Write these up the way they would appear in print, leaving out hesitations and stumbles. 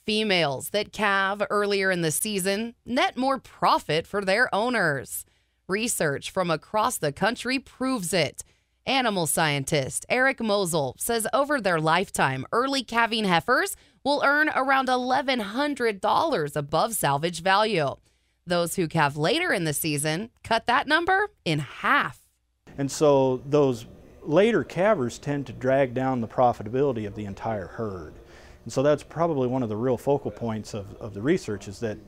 Females that calve earlier in the season net more profit for their owners. Research from across the country proves it. Animal scientist Eric Mosel says over their lifetime, early calving heifers will earn around $1,100 above salvage value. Those who calve later in the season cut that number in half. And so those later calvers tend to drag down the profitability of the entire herd. And so that's probably one of the real focal points of the research, is that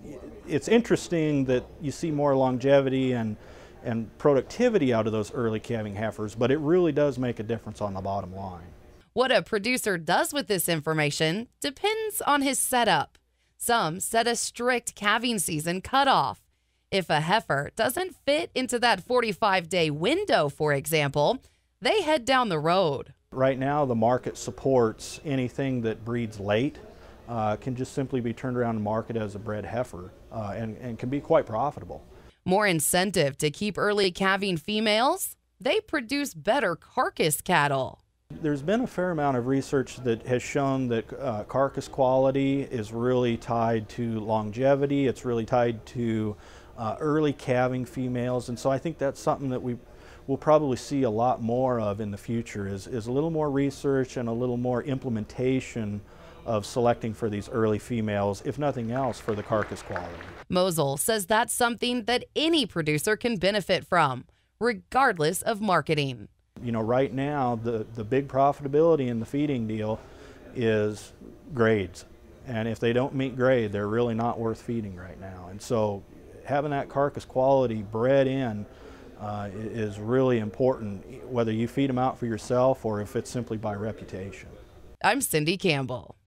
it's interesting that you see more longevity and productivity out of those early calving heifers, but it really does make a difference on the bottom line. What a producer does with this information depends on his setup. Some set a strict calving season cutoff. If a heifer doesn't fit into that 45-day window, for example, they head down the road. Right now, the market supports anything that breeds late, can just simply be turned around and marketed as a bred heifer, and can be quite profitable. More incentive to keep early calving females? They produce better carcass cattle. There's been a fair amount of research that has shown that carcass quality is really tied to longevity. It's really tied to early calving females, and so I think that's something that we'll probably see a lot more of in the future, is a little more research and a little more implementation of selecting for these early females, if nothing else, for the carcass quality. Mosel says that's something that any producer can benefit from, regardless of marketing. You know, right now, the big profitability in the feeding deal is grades. And if they don't meet grade, they're really not worth feeding right now. And so having that carcass quality bred in is really important, whether you feed them out for yourself or if it's simply by reputation. I'm Cindy Campbell.